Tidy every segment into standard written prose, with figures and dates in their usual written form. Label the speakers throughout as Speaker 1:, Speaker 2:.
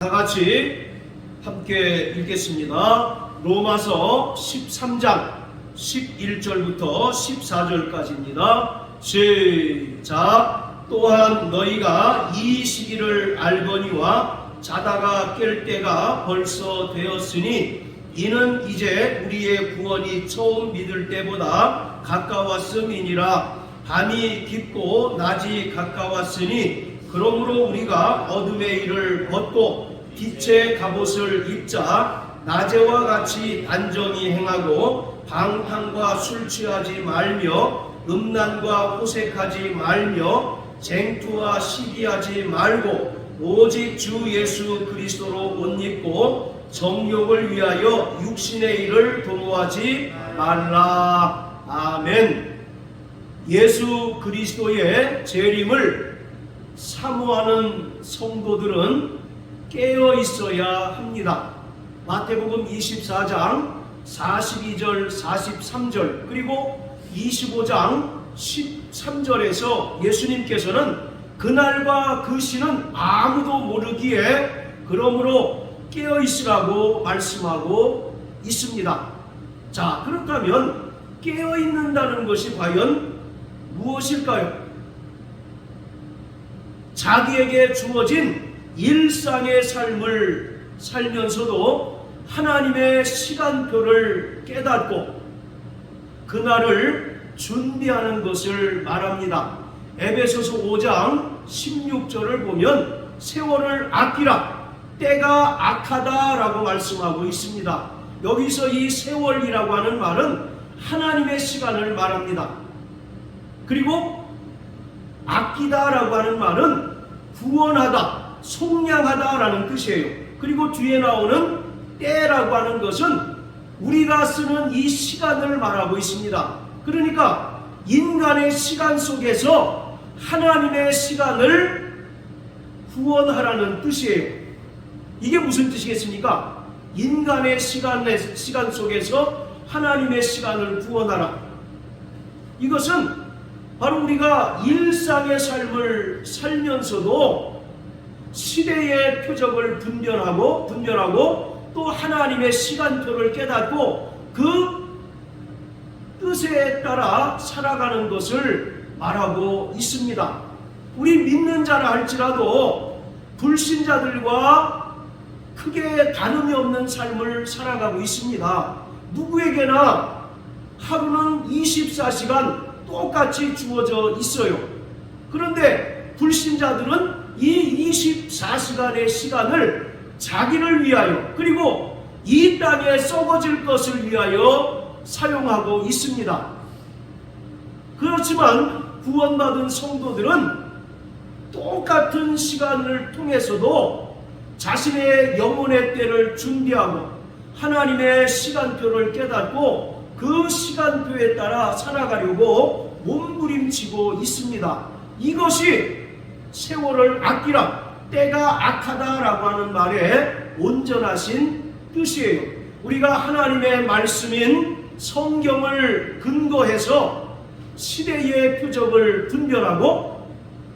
Speaker 1: 다 같이 함께 읽겠습니다. 로마서 13장 11절부터 14절까지입니다. 시작. 또한 너희가 이 시기를 알거니와 자다가 깰 때가 벌써 되었으니 이는 이제 우리의 구원이 처음 믿을 때보다 가까웠음이니라. 밤이 깊고 낮이 가까웠으니 그러므로 우리가 어둠의 일을 벗고 빛의 갑옷을 입자. 낮에와 같이 단정히 행하고 방탕과 술 취하지 말며 음란과 호색하지 말며 쟁투와 시기하지 말고 오직 주 예수 그리스도로 옷 입고 정욕을 위하여 육신의 일을 도모하지 말라. 아멘. 예수 그리스도의 재림을 사모하는 성도들은 깨어 있어야 합니다. 마태복음 24장 42절 43절 그리고 25장 13절에서 예수님께서는 그날과 그 시는 아무도 모르기에 그러므로 깨어 있으라고 말씀하고 있습니다. 자, 그렇다면 깨어 있는다는 것이 과연 무엇일까요? 자기에게 주어진 일상의 삶을 살면서도 하나님의 시간표를 깨닫고 그날을 준비하는 것을 말합니다. 에베소서 5장 16절을 보면 세월을 아끼라 때가 악하다 라고 말씀하고 있습니다. 여기서 이 세월이라고 하는 말은 하나님의 시간을 말합니다. 그리고 아끼다 라고 하는 말은 구원하다, 속량하다 라는 뜻이에요. 그리고 뒤에 나오는 때라고 하는 것은 우리가 쓰는 이 시간을 말하고 있습니다. 그러니까 인간의 시간 속에서 하나님의 시간을 구원하라는 뜻이에요. 이게 무슨 뜻이겠습니까? 인간의 시간 속에서 하나님의 시간을 구원하라. 이것은 바로 우리가 일상의 삶을 살면서도 시대의 표적을 분별하고 또 하나님의 시간표를 깨닫고 그 뜻에 따라 살아가는 것을 말하고 있습니다. 우리 믿는 자라 할지라도 불신자들과 크게 다름이 없는 삶을 살아가고 있습니다. 누구에게나 하루는 24시간 똑같이 주어져 있어요. 그런데 불신자들은 이 24시간의 시간을 자기를 위하여 그리고 이 땅에 썩어질 것을 위하여 사용하고 있습니다. 그렇지만 구원받은 성도들은 똑같은 시간을 통해서도 자신의 영혼의 때를 준비하고 하나님의 시간표를 깨닫고 그 시간표에 따라 살아가려고 몸부림치고 있습니다. 이것이 세월을 아끼라 때가 악하다라고 하는 말의 온전하신 뜻이에요. 우리가 하나님의 말씀인 성경을 근거해서 시대의 표적을 분별하고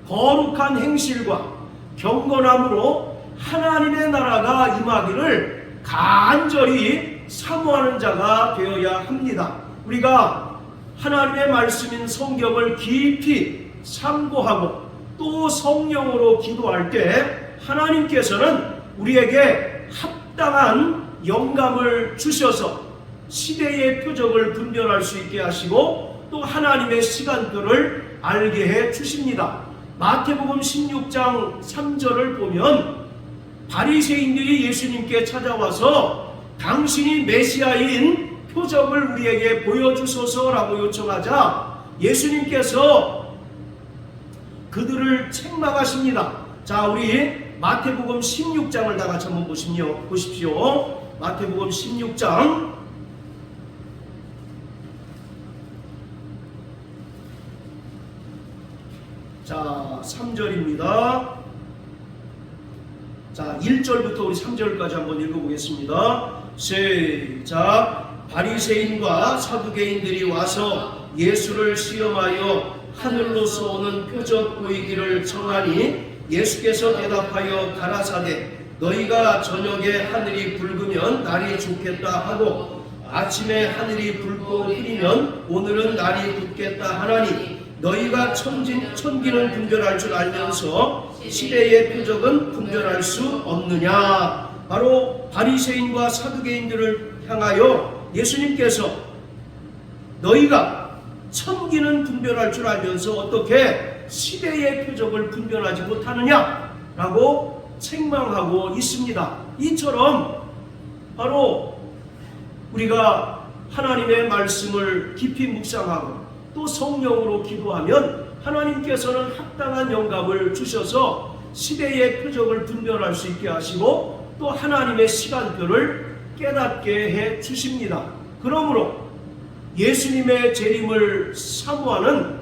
Speaker 1: 거룩한 행실과 경건함으로 하나님의 나라가 임하기를 간절히 사모하는 자가 되어야 합니다. 우리가 하나님의 말씀인 성경을 깊이 참고하고 또 성령으로 기도할 때 하나님께서는 우리에게 합당한 영감을 주셔서 시대의 표적을 분별할 수 있게 하시고 또 하나님의 시간표를 알게 해 주십니다. 마태복음 16장 3절을 보면 바리새인들이 예수님께 찾아와서 당신이 메시아인 표적을 우리에게 보여주소서라고 요청하자 예수님께서 그들을 책망하십니다. 자, 우리 마태복음 16장을 다 같이 한번 보십시오. 마태복음 16장 자, 3절입니다. 자, 1절부터 우리 3절까지 한번 읽어보겠습니다. 시작. 바리새인과 사두개인들이 와서 예수를 시험하여 하늘로서 오는 표적 보이기를 청하니 예수께서 대답하여 가라사대 너희가 저녁에 하늘이 붉으면 날이 좋겠다 하고 아침에 하늘이 붉고 흐리면 오늘은 날이 굳겠다 하나니 너희가 천기는 분별할 줄 알면서 시대의 표적은 분별할 수 없느냐. 바로 바리새인과 사두개인들을 향하여 예수님께서 너희가 천기는 분별할 줄 알면서 어떻게 시대의 표적을 분별하지 못하느냐 라고 책망하고 있습니다. 이처럼 바로 우리가 하나님의 말씀을 깊이 묵상하고 또 성령으로 기도하면 하나님께서는 합당한 영감을 주셔서 시대의 표적을 분별할 수 있게 하시고 또 하나님의 시간표를 깨닫게 해 주십니다. 그러므로 예수님의 재림을 사모하는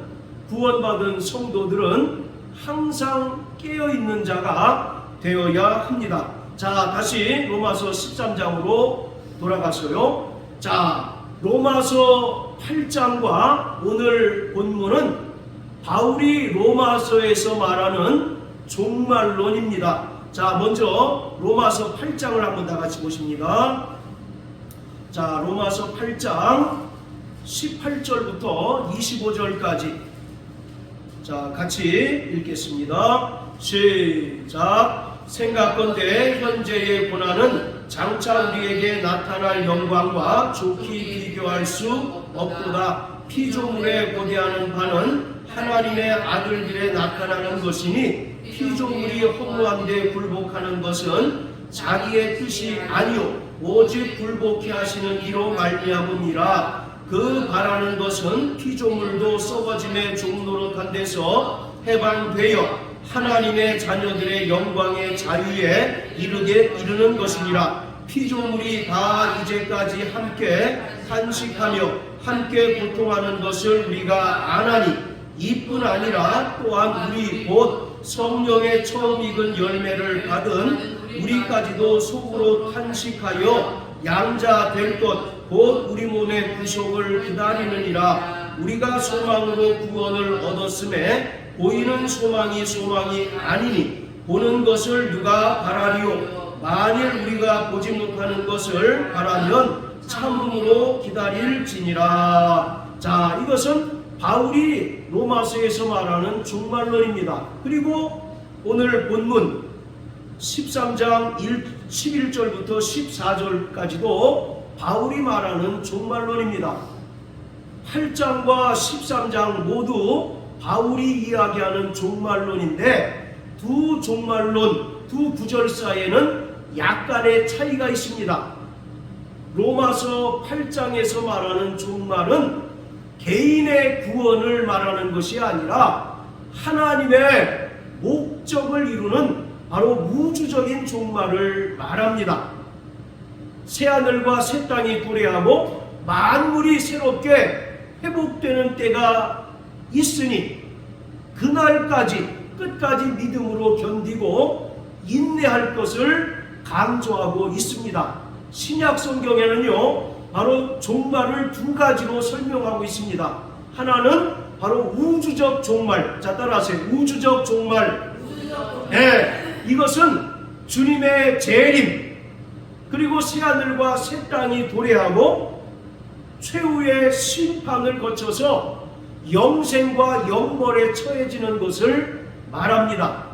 Speaker 1: 구원받은 성도들은 항상 깨어있는 자가 되어야 합니다. 자, 다시 로마서 13장으로 돌아가서요. 자, 로마서 8장과 오늘 본문은 바울이 로마서에서 말하는 종말론입니다. 자, 먼저 로마서 8장을 한번 다 같이 보십니다. 자, 로마서 8장 18절부터 25절까지 자, 같이 읽겠습니다. 시작. 생각건대 현재의 고난은 장차 우리에게 나타날 영광과 좋게 비교할 수 없도다. 피조물에 고대하는 바는 하나님의 아들들에 나타나는 것이니 피조물이 허무한데 굴복하는 것은 자기의 뜻이 아니요 오직 굴복해 하시는 이로 말미암음이라. 그 바라는 것은 피조물도 썩어짐의 종노릇한 데서 해방되어 하나님의 자녀들의 영광의 자유에 이르는 것이니라. 피조물이 다 이제까지 함께 탄식하며 함께 고통하는 것을 우리가 아나니 이뿐 아니라 또한 우리 곧 성령의 처음 익은 열매를 받은 우리까지도 속으로 탄식하여 양자 될 것 곧 우리 몸의 구속을 기다리느니라. 우리가 소망으로 구원을 얻었음에 보이는 소망이 아니니 보는 것을 누가 바라리요. 만일 우리가 보지 못하는 것을 바라면 참음으로 기다릴지니라. 자, 이것은 바울이 로마서에서 말하는 종말론입니다. 그리고 오늘 본문 13장 11절부터 14절까지도 바울이 말하는 종말론입니다. 8장과 13장 모두 바울이 이야기하는 종말론인데 두 종말론, 두 구절 사이에는 약간의 차이가 있습니다. 로마서 8장에서 말하는 종말은 개인의 구원을 말하는 것이 아니라 하나님의 목적을 이루는 바로 우주적인 종말을 말합니다. 새하늘과 새 땅이 도래하고 만물이 새롭게 회복되는 때가 있으니 그날까지 끝까지 믿음으로 견디고 인내할 것을 강조하고 있습니다. 신약 성경에는요 바로 종말을 두 가지로 설명하고 있습니다. 하나는 바로 우주적 종말. 자, 따라하세요. 우주적 종말. 네, 이것은 주님의 재림 그리고 새하늘과 새 땅이 도래하고 최후의 심판을 거쳐서 영생과 영벌에 처해지는 것을 말합니다.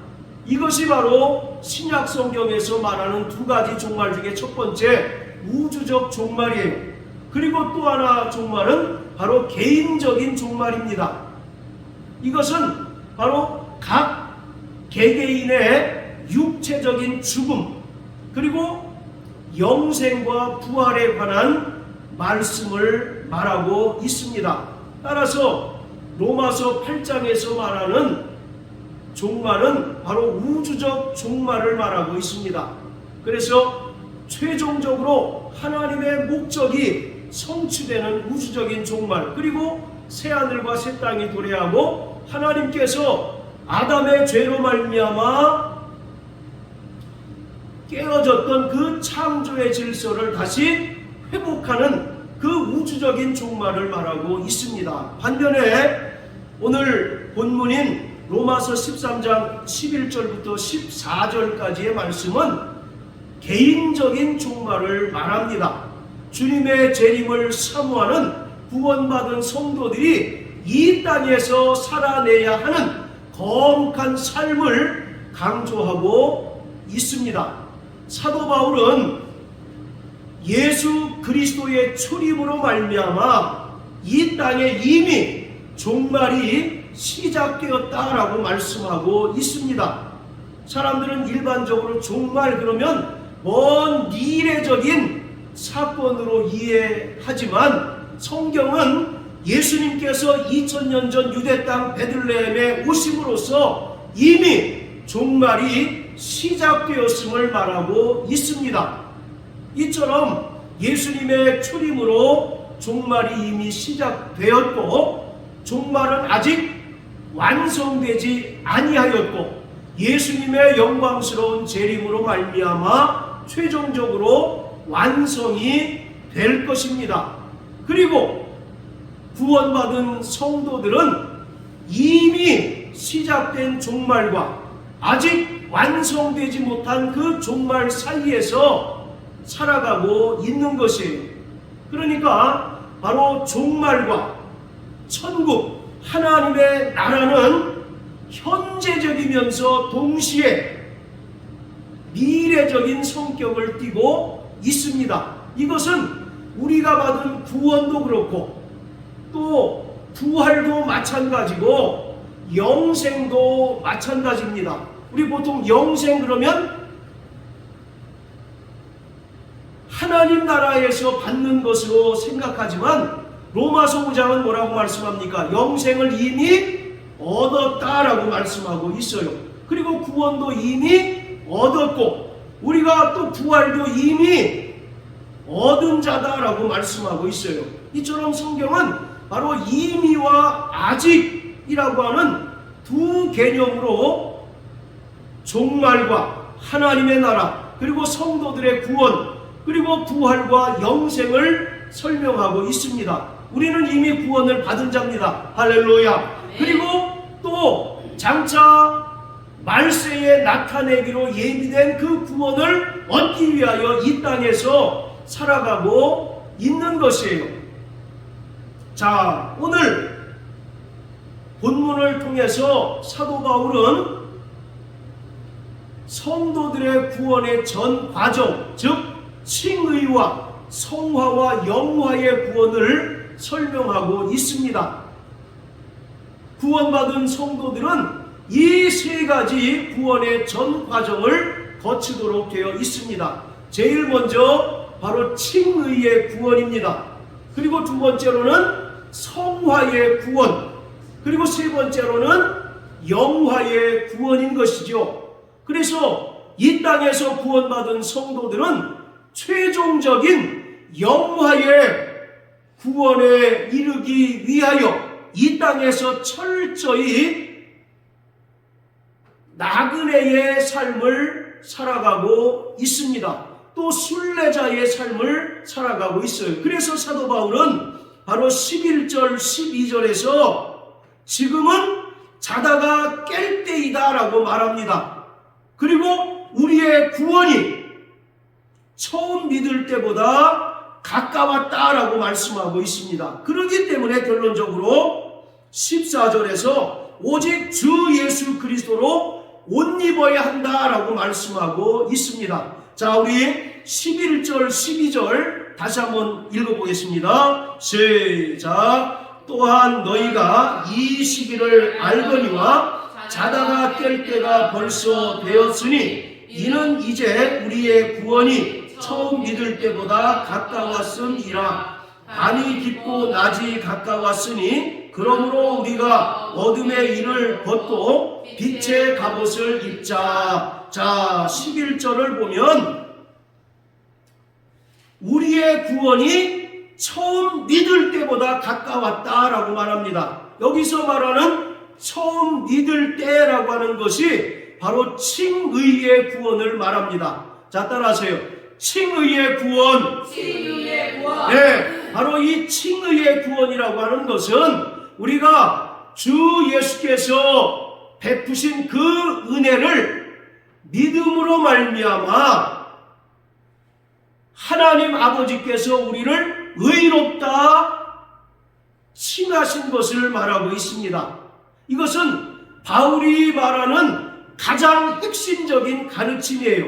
Speaker 1: 이것이 바로 신약 성경에서 말하는 두 가지 종말 중에 첫 번째 우주적 종말이에요. 그리고 또 하나 종말은 바로 개인적인 종말입니다. 이것은 바로 각 개개인의 육체적인 죽음 그리고 영생과 부활에 관한 말씀을 말하고 있습니다. 따라서 로마서 8장에서 말하는 종말은 바로 우주적 종말을 말하고 있습니다. 그래서 최종적으로 하나님의 목적이 성취되는 우주적인 종말 그리고 새하늘과 새 땅이 도래하고 하나님께서 아담의 죄로 말미암아 깨어졌던 그 창조의 질서를 다시 회복하는 그 우주적인 종말을 말하고 있습니다. 반면에 오늘 본문인 로마서 13장 11절부터 14절까지의 말씀은 개인적인 종말을 말합니다. 주님의 재림을 사모하는 구원받은 성도들이 이 땅에서 살아내야 하는 거룩한 삶을 강조하고 있습니다. 사도 바울은 예수 그리스도의 출입으로 말미암아 이 땅에 이미 종말이 시작되었다라고 말씀하고 있습니다. 사람들은 일반적으로 종말 그러면 먼 미래적인 사건으로 이해하지만 성경은 예수님께서 2000년 전 유대 땅 베들레헴에 오심으로써 이미 종말이 시작되었음을 말하고 있습니다. 이처럼 예수님의 출임으로 종말이 이미 시작되었고 종말은 아직 완성되지 아니하였고 예수님의 영광스러운 재림으로 말미암아 최종적으로 완성이 될 것입니다. 그리고 구원받은 성도들은 이미 시작된 종말과 아직 완성되지 못한 그 종말 사이에서 살아가고 있는 것이에요. 그러니까 바로 종말과 천국, 하나님의 나라는 현재적이면서 동시에 미래적인 성격을 띠고 있습니다. 이것은 우리가 받은 구원도 그렇고 또 부활도 마찬가지고 영생도 마찬가지입니다. 우리 보통 영생 그러면 하나님 나라에서 받는 것으로 생각하지만 로마서 5장은 뭐라고 말씀합니까? 영생을 이미 얻었다라고 말씀하고 있어요. 그리고 구원도 이미 얻었고 우리가 또 부활도 이미 얻은 자다라고 말씀하고 있어요. 이처럼 성경은 바로 이미와 아직이라고 하는 두 개념으로 종말과 하나님의 나라 그리고 성도들의 구원 그리고 부활과 영생을 설명하고 있습니다. 우리는 이미 구원을 받은 자입니다. 할렐루야. 그리고 또 장차 말세에 나타내기로 예비된 그 구원을 얻기 위하여 이 땅에서 살아가고 있는 것이에요. 자, 오늘 본문을 통해서 사도 바울은 성도들의 구원의 전 과정, 즉 칭의와 성화와 영화의 구원을 설명하고 있습니다. 구원받은 성도들은 이 세 가지 구원의 전 과정을 거치도록 되어 있습니다. 제일 먼저 바로 칭의의 구원입니다. 그리고 두 번째로는 성화의 구원, 그리고 세 번째로는 영화의 구원인 것이죠. 그래서 이 땅에서 구원받은 성도들은 최종적인 영화의 구원에 이르기 위하여 이 땅에서 철저히 나그네의 삶을 살아가고 있습니다. 또 순례자의 삶을 살아가고 있어요. 그래서 사도 바울은 바로 11절 12절에서 지금은 자다가 깰 때이다 라고 말합니다. 그리고 우리의 구원이 처음 믿을 때보다 가까웠다라고 말씀하고 있습니다. 그렇기 때문에 결론적으로 14절에서 오직 주 예수 그리스도로 옷 입어야 한다라고 말씀하고 있습니다. 자, 우리 11절 12절 다시 한번 읽어보겠습니다. 시작. 또한 너희가 이 시기를 알거니와 자다가 깰 때가 벌써 되었으니 이는 이제 우리의 구원이 처음 믿을 때보다 가까웠음이라. 밤이 깊고 낮이 가까웠으니 그러므로 우리가 어둠의 일을 벗고 빛의 갑옷을 입자. 자, 11절을 보면 우리의 구원이 처음 믿을 때보다 가까웠다라고 말합니다. 여기서 말하는 처음 믿을 때라고 하는 것이 바로 칭의의 구원을 말합니다. 자, 따라하세요. 칭의의 구원.
Speaker 2: 칭의의 구원.
Speaker 1: 네, 바로 이 칭의의 구원이라고 하는 것은 우리가 주 예수께서 베푸신 그 은혜를 믿음으로 말미암아 하나님 아버지께서 우리를 의롭다 칭하신 것을 말하고 있습니다. 이것은 바울이 말하는 가장 핵심적인 가르침이에요.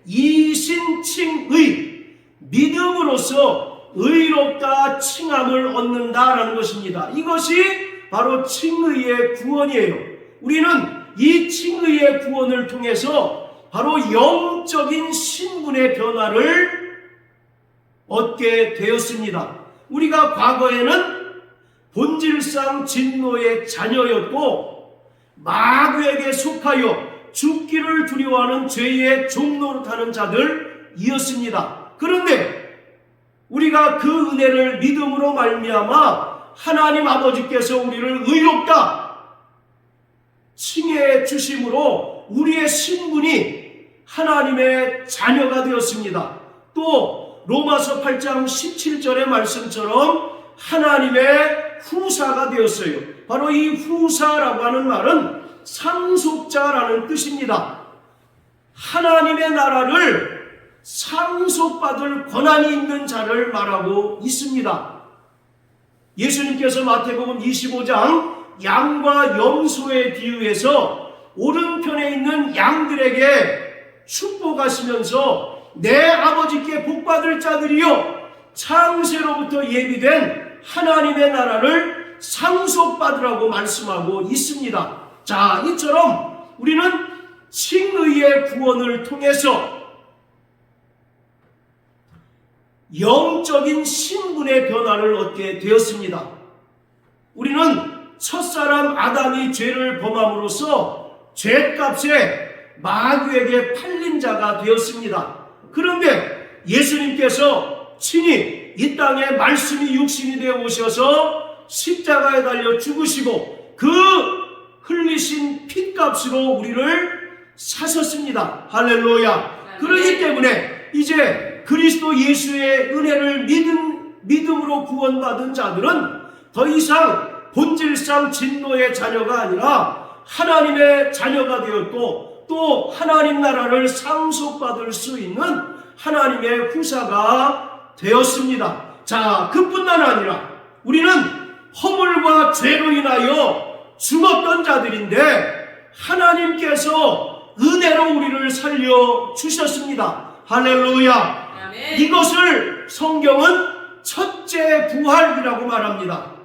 Speaker 1: 이신칭의, 믿음으로써 의롭다 칭함을 얻는다라는 것입니다. 이것이 바로 칭의의 구원이에요. 우리는 이 칭의의 구원을 통해서 바로 영적인 신분의 변화를 얻게 되었습니다. 우리가 과거에는 본질상 진노의 자녀였고 마귀에게 속하여 죽기를 두려워하는 죄의 종노릇하는 자들이었습니다. 그런데 우리가 그 은혜를 믿음으로 말미암아 하나님 아버지께서 우리를 의롭다 칭해 주심으로 우리의 신분이 하나님의 자녀가 되었습니다. 또 로마서 8장 17절의 말씀처럼 하나님의 후사가 되었어요. 바로 이 후사라고 하는 말은 상속자라는 뜻입니다. 하나님의 나라를 상속받을 권한이 있는 자를 말하고 있습니다. 예수님께서 마태복음 25장 양과 염소에 비유해서 오른편에 있는 양들에게 축복하시면서 내 아버지께 복받을 자들이요 창세로부터 예비된 하나님의 나라를 상속받으라고 말씀하고 있습니다. 자, 이처럼 우리는 칭의의 구원을 통해서 영적인 신분의 변화를 얻게 되었습니다. 우리는 첫사람 아담이 죄를 범함으로써 죄값에 마귀에게 팔린 자가 되었습니다. 그런데 예수님께서 친히 이 땅에 말씀이 육신이 되어 오셔서 십자가에 달려 죽으시고 그 흘리신 핏값으로 우리를 사셨습니다. 할렐루야. 그렇기 때문에 이제 그리스도 예수의 은혜를 믿음으로 구원받은 자들은 더 이상 본질상 진노의 자녀가 아니라 하나님의 자녀가 되었고 또 하나님 나라를 상속받을 수 있는 하나님의 후사가 되었습니다. 자, 그뿐만 아니라 우리는 허물과 죄로 인하여 죽었던 자들인데 하나님께서 은혜로 우리를 살려주셨습니다. 할렐루야. 아멘. 이것을 성경은 첫째 부활이라고 말합니다.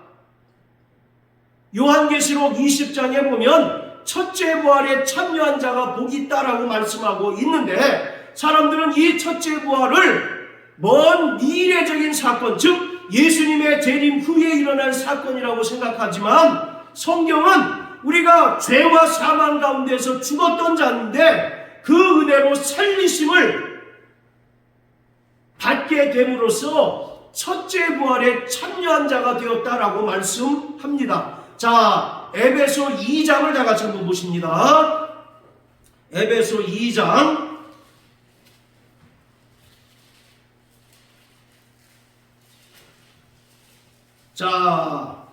Speaker 1: 요한계시록 20장에 보면 첫째 부활에 참여한 자가 복이 있다라고 말씀하고 있는데 사람들은 이 첫째 부활을 먼 미래적인 사건, 즉 예수님의 재림 후에 일어날 사건이라고 생각하지만 성경은 우리가 죄와 사망 가운데서 죽었던 자인데 그 은혜로 살리심을 받게 됨으로써 첫째 부활에 참여한 자가 되었다라고 말씀합니다. 자, 에베소 2장을 다 같이 한번 보십니다. 에베소 2장 자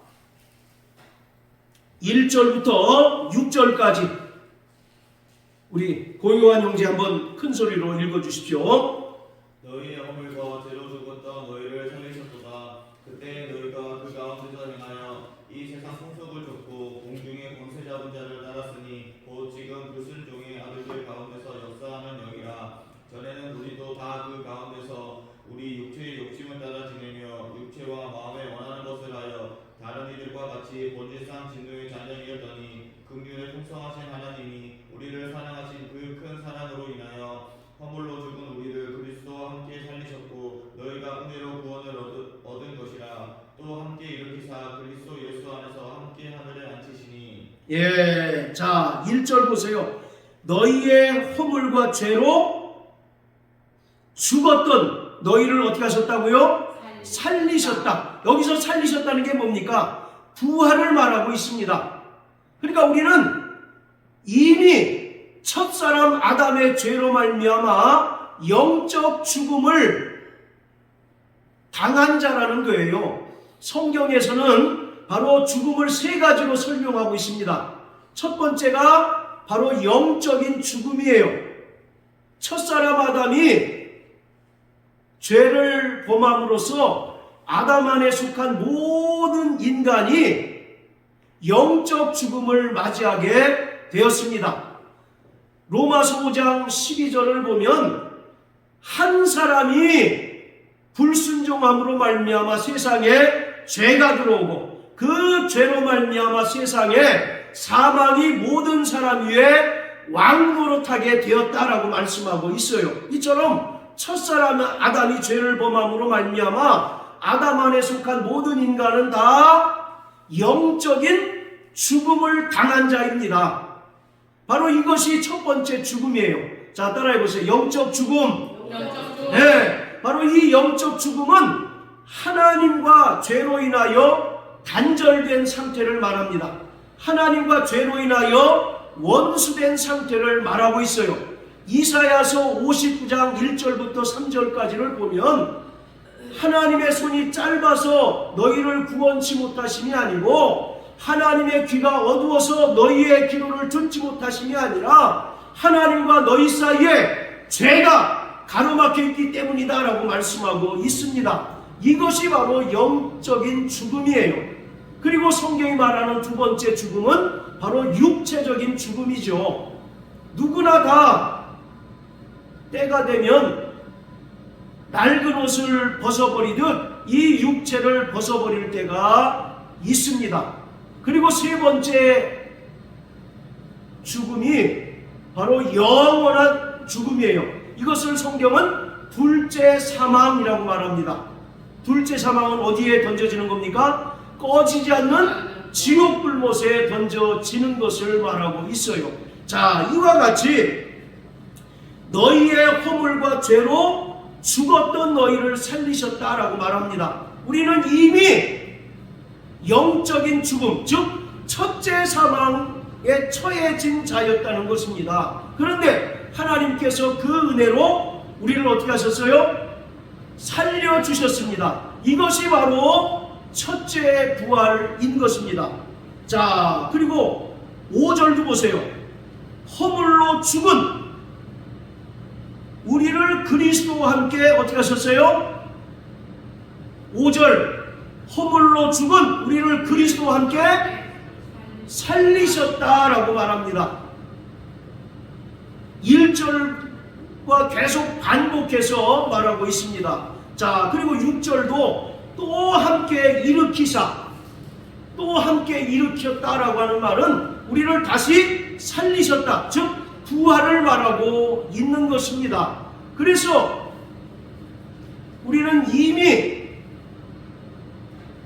Speaker 1: 1절부터 6절까지 우리 고요한 형제 한번 큰 소리로 읽어주십시오.
Speaker 2: 너희의 허물과 죄로 죽었던 너희를 살리셨도다. 그때 너희가 그 가운데서 행하여 이 세상 풍속을 좇고 공중의 권세 잡은 자를 따랐으니 곧 지금 불순종의 아들들 가운데서 역사하는 영이라. 전에는 우리도 다 그 가운데서 우리 육체의 욕심을 따라 지내며 육체와 마음에 원하는 것을 하여 다른 이들과 같이 본질상 진노의 자녀이었더니 긍휼에 풍성하신 하나님이 우리를 사랑하신 그 큰 사랑으로 인하여 허물로 죽은 우리를 그리스도와 함께 살리셨고 너희가 은혜로 구원을 얻은 것이라. 또 함께 일으키사 그리스도 예수 안에서 함께 하늘에 앉히시니.
Speaker 1: 예, 자 1절 보세요. 너희의 허물과 죄로 죽었던 너희를 어떻게 하셨다고요? 살리셨다. 여기서 살리셨다는 게 뭡니까? 부활을 말하고 있습니다. 그러니까 우리는 이미 첫사람 아담의 죄로 말미암아 영적 죽음을 당한 자라는 거예요. 성경에서는 바로 죽음을 세 가지로 설명하고 있습니다. 첫 번째가 바로 영적인 죽음이에요. 첫사람 아담이 죄를 범함으로써 아담 안에 속한 모든 인간이 영적 죽음을 맞이하게 되었습니다. 로마서 5장 12절을 보면 한 사람이 불순종함으로 말미암아 세상에 죄가 들어오고 그 죄로 말미암아 세상에 사망이 모든 사람 위에 왕노릇하게 되었다라고 말씀하고 있어요. 이처럼 첫사람 아담이 죄를 범함으로 말미암아 아담 안에 속한 모든 인간은 다 영적인 죽음을 당한 자입니다. 바로 이것이 첫 번째 죽음이에요. 자, 따라해 보세요. 영적 죽음. 네, 바로 이 영적 죽음은 하나님과 죄로 인하여 단절된 상태를 말합니다. 하나님과 죄로 인하여 원수된 상태를 말하고 있어요. 이사야서 59장 1절부터 3절까지를 보면 하나님의 손이 짧아서 너희를 구원치 못하심이 아니고 하나님의 귀가 어두워서 너희의 기도를 듣지 못하심이 아니라 하나님과 너희 사이에 죄가 가로막혀 있기 때문이다 라고 말씀하고 있습니다. 이것이 바로 영적인 죽음이에요. 그리고 성경이 말하는 두 번째 죽음은 바로 육체적인 죽음이죠. 누구나 다 때가 되면 낡은 옷을 벗어버리듯 이 육체를 벗어버릴 때가 있습니다. 그리고 세 번째 죽음이 바로 영원한 죽음이에요. 이것을 성경은 둘째 사망이라고 말합니다. 둘째 사망은 어디에 던져지는 겁니까? 꺼지지 않는 지옥 불못에 던져지는 것을 말하고 있어요. 자, 이와 같이 너희의 허물과 죄로 죽었던 너희를 살리셨다라고 말합니다. 우리는 이미 영적인 죽음, 즉 첫째 사망에 처해진 자였다는 것입니다. 그런데 하나님께서 그 은혜로 우리를 어떻게 하셨어요? 살려주셨습니다. 이것이 바로 첫째 부활인 것입니다. 자, 그리고 5절도 보세요. 허물로 죽은 우리를 그리스도와 함께 어떻게 하셨어요? 5절 허물로 죽은 우리를 그리스도와 함께 살리셨다라고 말합니다. 1절과 계속 반복해서 말하고 있습니다. 자, 그리고 6절도 또 함께 일으키사, 또 함께 일으켰다라고 하는 말은 우리를 다시 살리셨다, 즉 부활을 말하고 있는 것입니다. 그래서 우리는 이미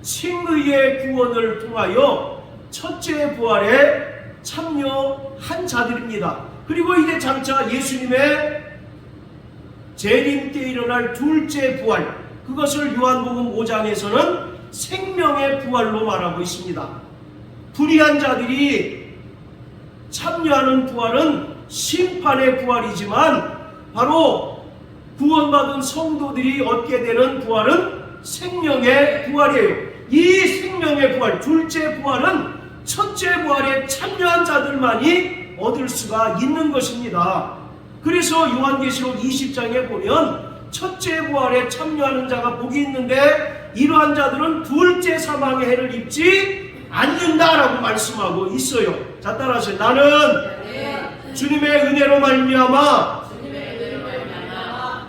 Speaker 1: 칭의의 구원을 통하여 첫째 부활에 참여한 자들입니다. 그리고 이제 장차 예수님의 재림 때 일어날 둘째 부활, 그것을 요한복음 5장에서는 생명의 부활로 말하고 있습니다. 불의한 자들이 참여하는 부활은 심판의 부활이지만 바로 구원받은 성도들이 얻게 되는 부활은 생명의 부활이에요. 이 생명의 부활, 둘째 부활은 첫째 부활에 참여한 자들만이 얻을 수가 있는 것입니다. 그래서 요한계시록 20장에 보면 첫째 부활에 참여하는 자가 복이 있는데 이러한 자들은 둘째 사망의 해를 입지 않는다라고 말씀하고 있어요. 자, 따라하세요. 나는 주님의 은혜로 말미암아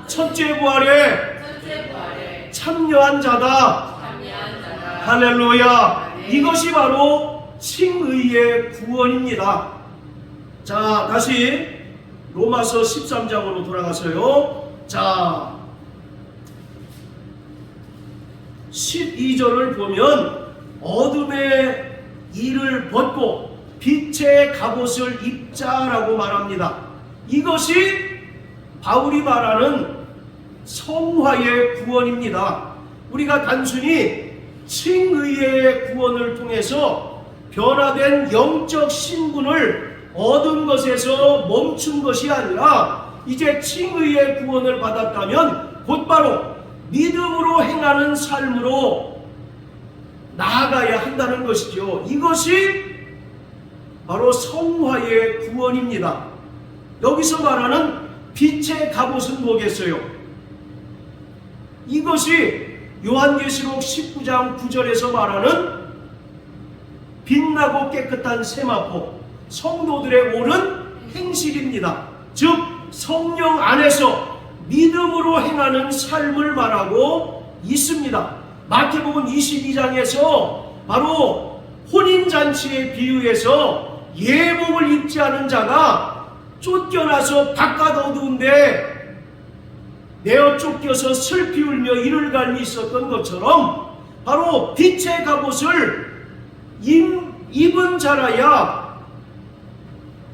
Speaker 1: 첫째 부활에 참여한 자다. 할렐루야. 이것이 바로 칭의의 구원입니다. 자, 다시 로마서 13장으로 돌아가서요. 자, 12절을 보면 어둠의 일을 벗고 빛의 갑옷을 입자라고 말합니다. 이것이 바울이 말하는 성화의 구원입니다. 우리가 단순히 칭의의 구원을 통해서 변화된 영적 신분을 얻은 것에서 멈춘 것이 아니라 이제 칭의의 구원을 받았다면 곧바로 믿음으로 행하는 삶으로 나아가야 한다는 것이죠. 이것이 바로 성화의 구원입니다. 여기서 말하는 빛의 갑옷은 뭐겠어요? 이것이 요한계시록 19장 9절에서 말하는 빛나고 깨끗한 세마포, 성도들의 옳은 행실입니다. 즉 성령 안에서 믿음으로 행하는 삶을 말하고 있습니다. 마태복음 22장에서 바로 혼인잔치에 비유해서 예복을 입지 않은 자가 쫓겨나서 바깥 어두운데 내어 쫓겨서 슬피 울며 이를 갈미 있었던 것처럼 바로 빛의 갑옷을 입은 자라야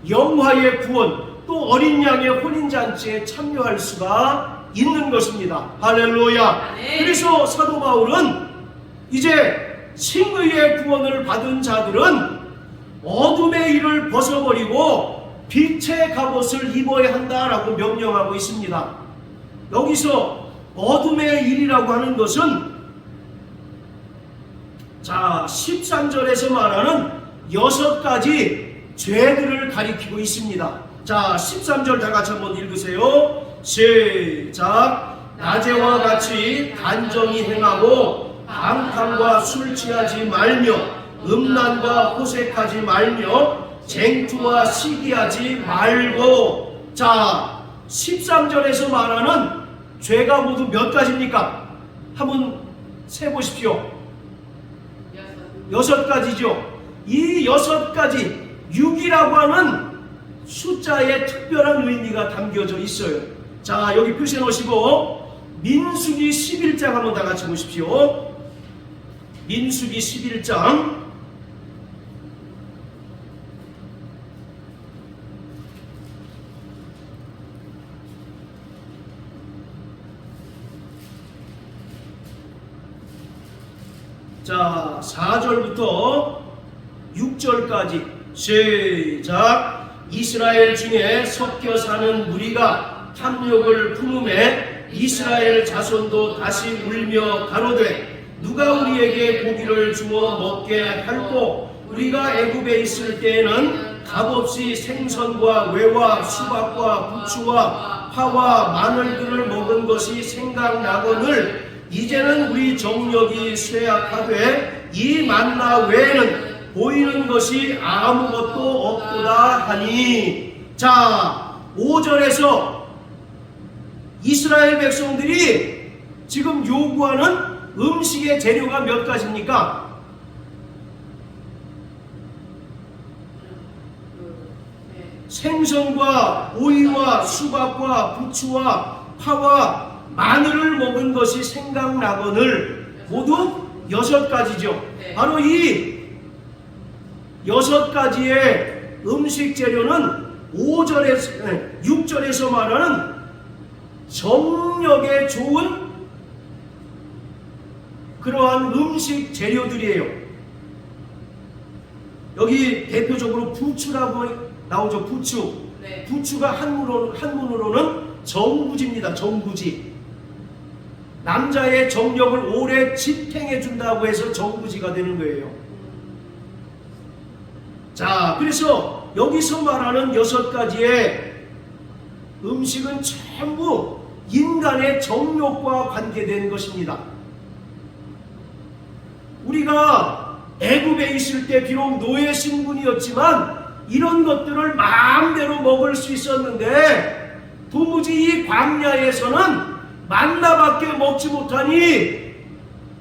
Speaker 1: 영화의 구원 또 어린 양의 혼인잔치에 참여할 수가 있는 것입니다. 할렐루야. 그래서 사도 바울은 이제 칭의의 구원을 받은 자들은 어둠의 일을 벗어버리고 빛의 갑옷을 입어야 한다라고 명령하고 있습니다. 여기서 어둠의 일이라고 하는 것은 13절에서 말하는 6가지 죄들을 가리키고 있습니다. 13절 다 같이 한번 읽으세요. 시작. 낮에와 같이 단정히 행하고 방탕과 술 취하지 말며 음란과 호색하지 말며 쟁투와 시기하지 말고. 13절에서 말하는 죄가 모두 몇 가지입니까? 한번 세보십시오. 6가지죠. 이 6가지 6이라고 하는 숫자에 특별한 의미가 담겨져 있어요. 여기 표시해 놓으시고 민수기 11장 한번 다 같이 보십시오. 민수기 11장 자, 4절부터 6절까지 시작. 이스라엘 중에 섞여 사는 무리가 탐욕을 품음에 이스라엘 자손도 다시 울며 가로되 누가 우리에게 고기를 주어 먹게 할꼬. 우리가 애굽에 있을 때에는 값없이 생선과 외와 수박과 부추와 파와 마늘들을 먹은 것이 생각나거늘 이제는 우리 정력이 쇠약하되 이 만나 외에는 보이는 것이 아무것도 없도다 하니. 5절에서 이스라엘 백성들이 지금 요구하는 음식의 재료가 몇 가지입니까? 생선과 오이와 수박과 부추와 파와 마늘을 먹은 것이 생각나거늘. 모두 6가지죠. 바로 이 6가지의 음식 재료는 6절에서 말하는 정력에 좋은 그러한 음식 재료들이에요. 여기 대표적으로 부추라고 나오죠. 부추. 부추가 한문으로는 정구지입니다. 정구지. 남자의 정력을 오래 지탱해 준다고 해서 정구지가 되는 거예요. 그래서 여기서 말하는 6가지의 음식은 전부 인간의 정욕과 관계된 것입니다. 우리가 애굽에 있을 때 비록 노예 신분이었지만 이런 것들을 마음대로 먹을 수 있었는데 도무지 이 광야에서는 만나밖에 먹지 못하니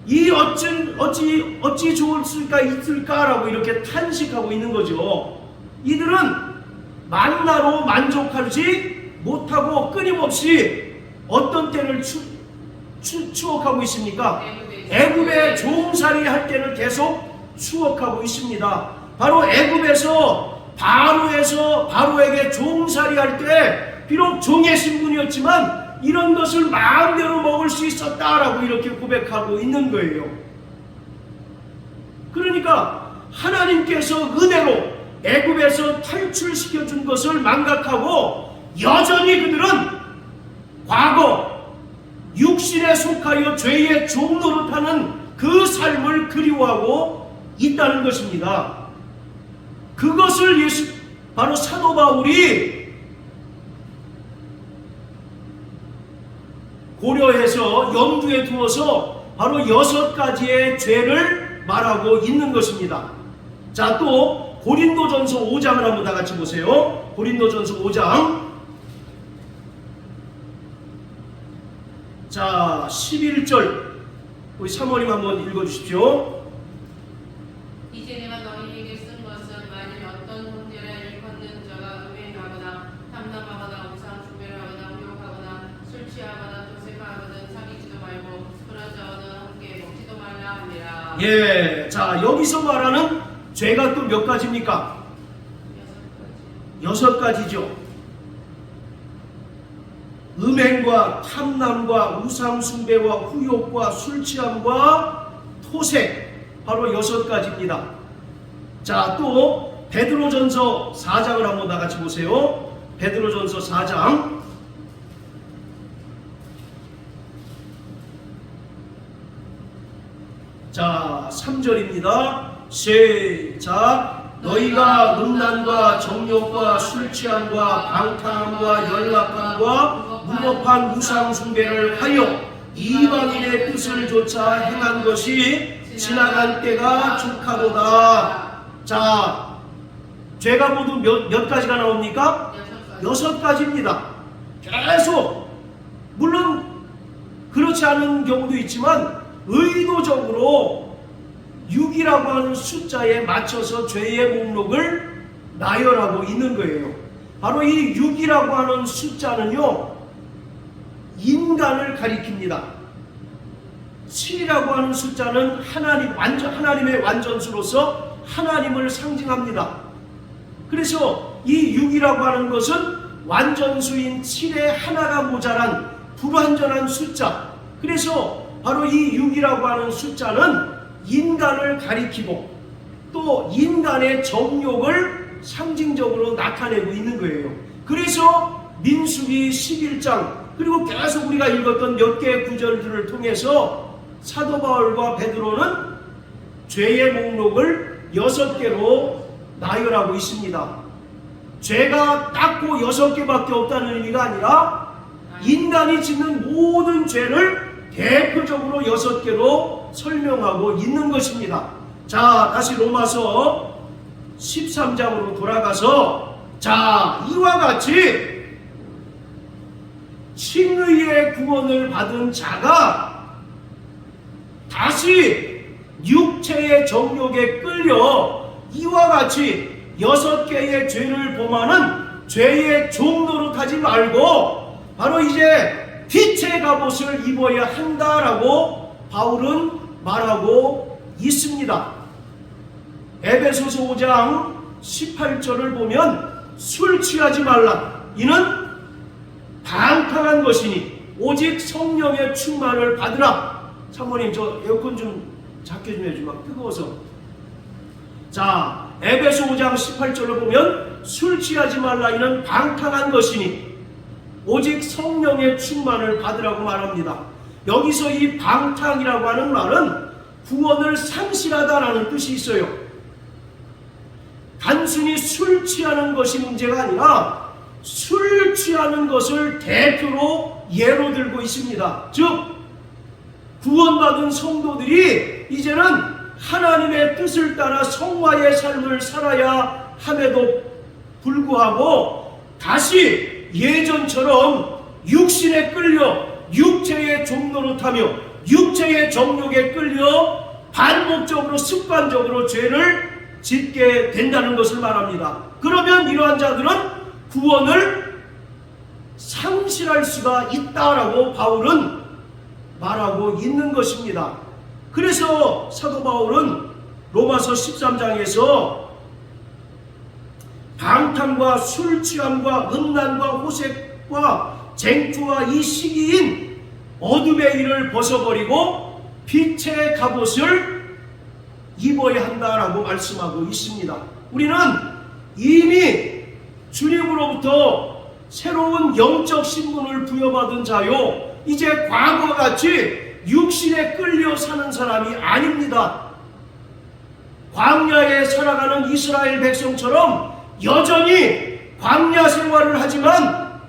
Speaker 1: 이 어찌 좋을 수가 있을까라고 이렇게 탄식하고 있는 거죠. 이들은 만나로 만족하지 못하고 끊임없이 어떤 때를 추억하고 있습니까? 애굽에 종살이 할 때를 계속 추억하고 있습니다. 바로 애굽에서 바로에게 종살이 할 때 비록 종의 신분이었지만 이런 것을 마음대로 먹을 수 있었다라고 이렇게 고백하고 있는 거예요. 그러니까 하나님께서 은혜로 애굽에서 탈출시켜 준 것을 망각하고 여전히 그들은 과거 육신에 속하여 죄의 종 노릇하는 그 삶을 그리워하고 있다는 것입니다. 그것을 바로 사도 바울이 고려해서 염두에 두어서 바로 6가지의 죄를 말하고 있는 것입니다. 자, 또 고린도전서 5장을 한번 다 같이 보세요. 고린도전서 5장. 자, 11절 우리 사모님 한번 읽어주십시오.
Speaker 3: 이제 내가 너희에게 쓴 것은 만일 어떤 형제를 일컫는 자가 음행하거나 탐담하거나 우상 숭배를 하거나 후욕하거나 술 취하거나 도색하거든 사귀지도 말고 그런 자와는 함께 먹지도 말라 하니라.
Speaker 1: 예, 자, 여기서 말하는 죄가 또 몇 가지입니까? 6가지죠. 음행과 탐남과 우상숭배와 후욕과 술취함과 토색, 바로 6가지입니다. 자, 또 베드로전서 4장을 한번 다 같이 보세요. 베드로전서 4장. 자, 3절입니다. 시작. 너희가 음란과 정욕과 술취함과 방탕함과 연락함과 무법한 우상숭배를 하여 이방인의 뜻을 조차 행한 것이 지나간 때가 족하도다. 자, 죄가 모두 몇 가지가 나옵니까? 6가지입니다. 계속, 물론 그렇지 않은 경우도 있지만 의도적으로 6이라고 하는 숫자에 맞춰서 죄의 목록을 나열하고 있는 거예요. 바로 이 6이라고 하는 숫자는요, 인간을 가리킵니다. 7이라고 하는 숫자는 하나님의 완전수로서 하나님을 상징합니다. 그래서 이 6이라고 하는 것은 완전수인 7의 하나가 모자란 불완전한 숫자. 그래서 바로 이 6이라고 하는 숫자는 인간을 가리키고 또 인간의 정욕을 상징적으로 나타내고 있는 거예요. 그래서 민수기 11장 그리고 계속 우리가 읽었던 몇 개의 구절들을 통해서 사도 바울과 베드로는 죄의 목록을 6개로 나열하고 있습니다. 죄가 딱고 6개밖에 없다는 의미가 아니라 인간이 짓는 모든 죄를 대표적으로 6개로 설명하고 있는 것입니다. 자, 다시 로마서 13장으로 돌아가서, 자, 이와 같이 칭의의 구원을 받은 자가 다시 육체의 정욕에 끌려 이와 같이 6개의 죄를 범하는 죄의 종로로 가지 말고 바로 이제 빛의 갑옷을 입어야 한다라고 바울은 말하고 있습니다. 에베소서 5장 18절을 보면 술 취하지 말라. 이는 방탕한 것이니 오직 성령의 충만을 받으라. 사모님 저 에어컨 좀 작게 좀 해주면 뜨거워서. 자, 에베소 5장 18절을 보면 술 취하지 말라. 이는 방탕한 것이니 오직 성령의 충만을 받으라고 말합니다. 여기서 이 방탕이라고 하는 말은 구원을 상실하다라는 뜻이 있어요. 단순히 술 취하는 것이 문제가 아니라 술 취하는 것을 대표로 예로 들고 있습니다. 즉 구원받은 성도들이 이제는 하나님의 뜻을 따라 성화의 삶을 살아야 함에도 불구하고 다시 예전처럼 육신에 끌려 육체의 종로로 타며 육체의 정욕에 끌려 반복적으로 습관적으로 죄를 짓게 된다는 것을 말합니다. 그러면 이러한 자들은 구원을 상실할 수가 있다라고 바울은 말하고 있는 것입니다. 그래서 사도 바울은 로마서 13장에서 방탕과 술 취함과 음란과 호색과 쟁투와 이 시기인 어둠의 일을 벗어버리고 빛의 갑옷을 입어야 한다라고 말씀하고 있습니다. 우리는 이미 주님으로부터 새로운 영적 신분을 부여받은 자요, 이제 과거와 같이 육신에 끌려 사는 사람이 아닙니다. 광야에 살아가는 이스라엘 백성처럼 여전히 광야 생활을 하지만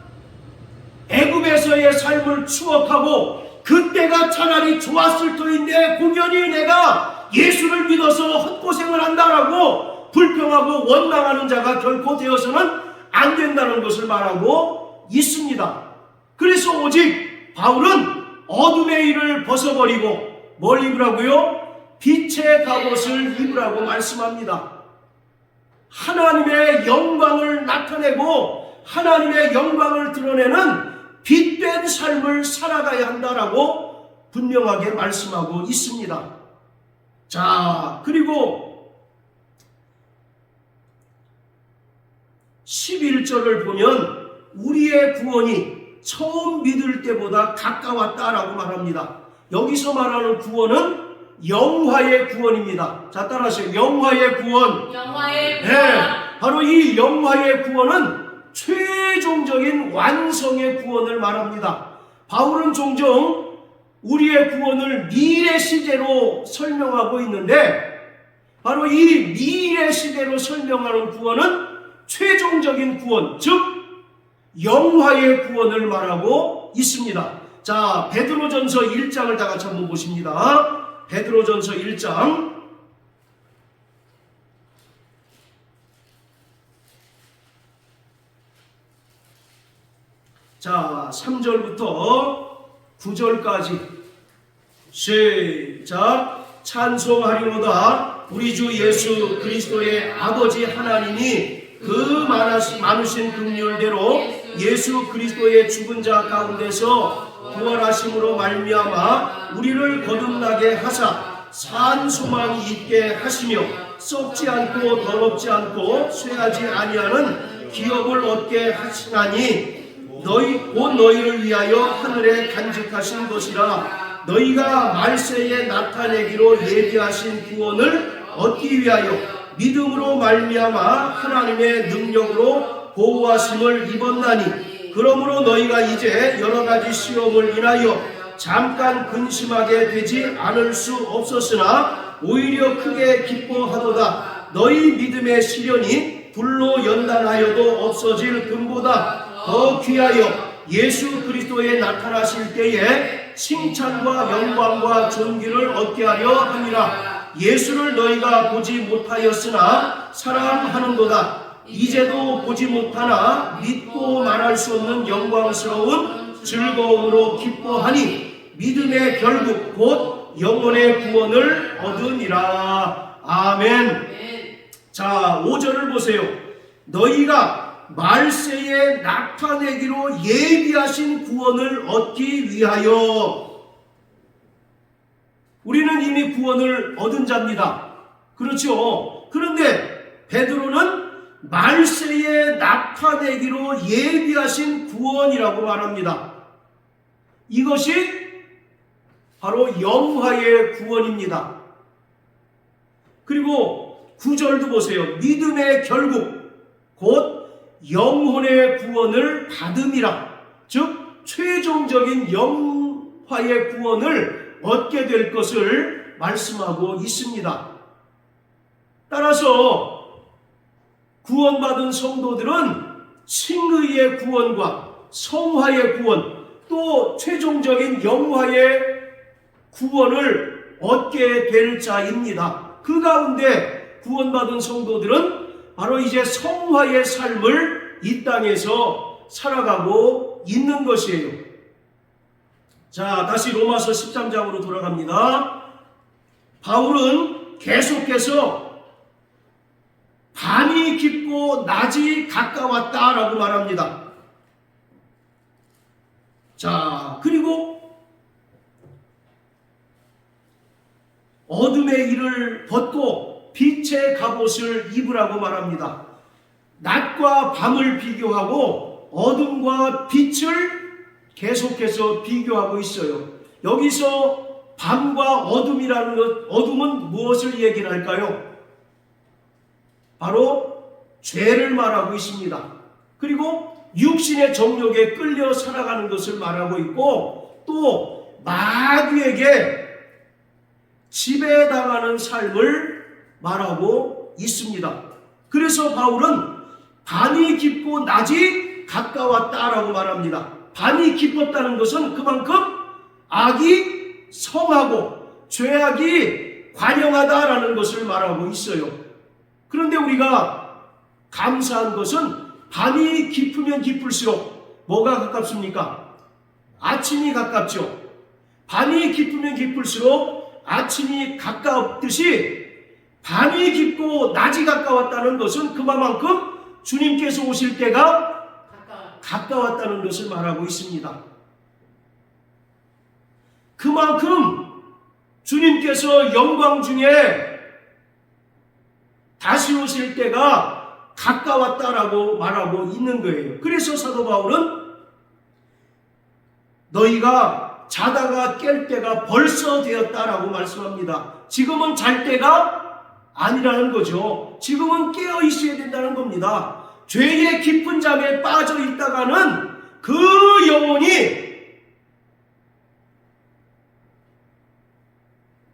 Speaker 1: 애굽에 고국에서의 삶을 추억하고 그때가 차라리 좋았을 터인데 공연히 내가 예수를 믿어서 헛고생을 한다라고 불평하고 원망하는 자가 결코 되어서는 안 된다는 것을 말하고 있습니다. 그래서 오직 바울은 어둠의 일을 벗어버리고 뭘 입으라고요? 빛의 갑옷을 입으라고 말씀합니다. 하나님의 영광을 나타내고 하나님의 영광을 드러내는 빛된 삶을 살아가야 한다라고 분명하게 말씀하고 있습니다. 자, 그리고 11절을 보면 우리의 구원이 처음 믿을 때보다 가까웠다라고 말합니다. 여기서 말하는 구원은 영화의 구원입니다. 자, 따라하세요. 영화의 구원.
Speaker 3: 영화의 구원.
Speaker 1: 네, 바로 이 영화의 구원은 최종적인 완성의 구원을 말합니다. 바울은 종종 우리의 구원을 미래 시제로 설명하고 있는데 바로 이 미래 시제로 설명하는 구원은 최종적인 구원, 즉 영화의 구원을 말하고 있습니다. 자, 베드로전서 1장을 다 같이 한번 보십니다. 베드로전서 1장. 자, 3절부터 9절까지 시작. 찬송하리로다. 우리 주 예수 그리스도의 아버지 하나님이 그 많으신 긍휼대로 예수 그리스도의 죽은 자 가운데서 부활하심으로 말미암아 우리를 거듭나게 하사 산 소망이 있게 하시며 썩지 않고 더럽지 않고 쇠하지 아니하는 기업을 얻게 하시나니 곧 너희를 위하여 하늘에 간직하신 것이라. 너희가 말세에 나타내기로 예비하신 구원을 얻기 위하여 믿음으로 말미암아 하나님의 능력으로 보호하심을 입었나니 그러므로 너희가 이제 여러 가지 시험을 인하여 잠깐 근심하게 되지 않을 수 없었으나 오히려 크게 기뻐하도다. 너희 믿음의 시련이 불로 연단하여도 없어질 금보다 더 귀하여 예수 그리스도에 나타나실 때에 칭찬과 영광과 존귀를 얻게 하려 함이라. 예수를 너희가 보지 못하였으나 사랑하는도다. 이제도 보지 못하나 믿고 말할 수 없는 영광스러운 즐거움으로 기뻐하니 믿음의 결국 곧 영혼의 구원을 얻으니라. 아멘. 자, 5절을 보세요. 너희가 말세에 나타내기로 예비하신 구원을 얻기 위하여. 우리는 이미 구원을 얻은 자입니다. 그렇죠? 그런데 베드로는 말세에 나타내기로 예비하신 구원이라고 말합니다. 이것이 바로 영화의 구원입니다. 그리고 9절도 보세요. 믿음의 결국 곧 영혼의 구원을 받음이라. 즉 최종적인 영화의 구원을 얻게 될 것을 말씀하고 있습니다. 따라서 구원받은 성도들은 칭의의 구원과 성화의 구원, 또 최종적인 영화의 구원을 얻게 될 자입니다. 그 가운데 구원받은 성도들은 바로 이제 성화의 삶을 이 땅에서 살아가고 있는 것이에요. 자, 다시 로마서 13장으로 돌아갑니다. 바울은 계속해서 밤이 깊고 낮이 가까웠다라고 말합니다. 자, 그리고 어둠의 일을 벗고 빛의 갑옷을 입으라고 말합니다. 낮과 밤을 비교하고 어둠과 빛을 계속해서 비교하고 있어요. 여기서 밤과 어둠이라는 것, 어둠은 무엇을 얘기를 할까요? 바로 죄를 말하고 있습니다. 그리고 육신의 정욕에 끌려 살아가는 것을 말하고 있고, 또 마귀에게 지배당하는 삶을 말하고 있습니다. 그래서 바울은 밤이 깊고 낮이 가까웠다라고 말합니다. 밤이 깊었다는 것은 그만큼 악이 성하고 죄악이 관영하다라는 것을 말하고 있어요. 그런데 우리가 감사한 것은 밤이 깊으면 깊을수록 뭐가 가깝습니까? 아침이 가깝죠. 밤이 깊으면 깊을수록 아침이 가깝듯이 밤이 깊고 낮이 가까웠다는 것은 그만큼 주님께서 오실 때가 가까웠다는 것을 말하고 있습니다. 그만큼 주님께서 영광 중에 다시 오실 때가 가까웠다라고 말하고 있는 거예요. 그래서 사도 바울은 너희가 자다가 깰 때가 벌써 되었다라고 말씀합니다. 지금은 잘 때가 아니라는 거죠. 지금은 깨어 있어야 된다는 겁니다. 죄의 깊은 잠에 빠져 있다가는 그 영혼이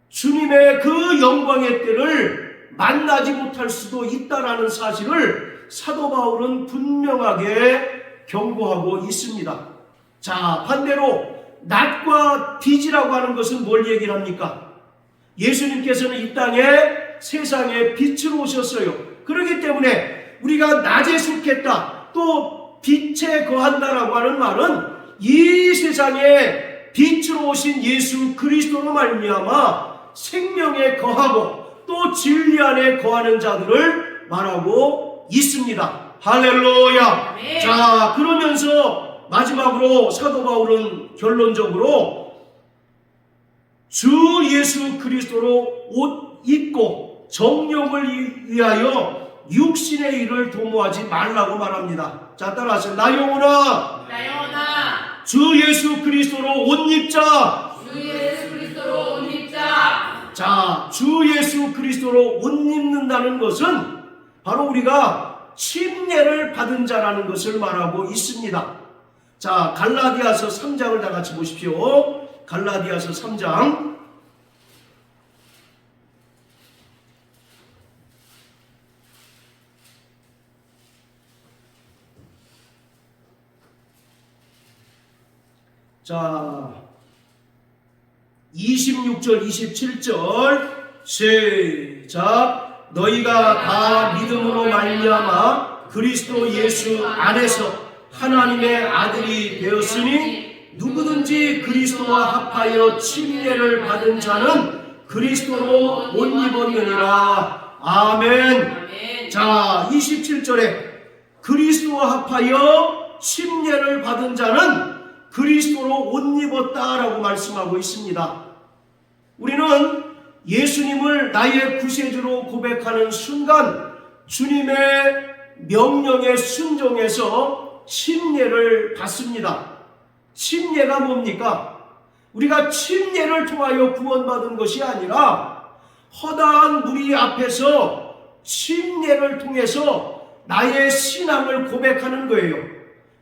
Speaker 1: 주님의 그 영광의 때를 만나지 못할 수도 있다라는 사실을 사도 바울은 분명하게 경고하고 있습니다. 자, 반대로 낮과 빛이라고 하는 것은 뭘 얘기를 합니까? 예수님께서는 이 땅에 세상에 빛으로 오셨어요. 그렇기 때문에 우리가 낮에 속했다, 또 빛에 거한다라고 하는 말은 이 세상에 빛으로 오신 예수 그리스도로 말미암아 생명에 거하고 또 진리 안에 거하는 자들을 말하고 있습니다. 할렐루야.
Speaker 3: 네.
Speaker 1: 자, 그러면서 마지막으로 사도 바울은 결론적으로 주 예수 그리스도로 옷 입고 정욕을 위하여 육신의 일을 도모하지 말라고 말합니다. 자, 따라하세요. 나 영혼아, 주 예수 그리스도로 옷 입자.
Speaker 3: 주 예수 그리스도로 옷 입자.
Speaker 1: 자, 주 예수 그리스도로 옷 입는다는 것은 바로 우리가 침례를 받은 자라는 것을 말하고 있습니다. 자, 갈라디아서 3장을 다 같이 보십시오. 갈라디아서 3장. 자, 26절, 27절 시작. 너희가 다 믿음으로 말미암아 그리스도 예수 안에서 하나님의 아들이 되었으니 누구든지 그리스도와 합하여 침례를 받은 자는 그리스도로 옷 입었느니라. 아멘. 자, 27절에 그리스도와 합하여 침례를 받은 자는 그리스도로 옷 입었다라고 말씀하고 있습니다. 우리는 예수님을 나의 구세주로 고백하는 순간 주님의 명령에 순종해서 침례를 받습니다. 침례가 뭡니까? 우리가 침례를 통하여 구원받은 것이 아니라 허다한 무리 앞에서 침례를 통해서 나의 신앙을 고백하는 거예요.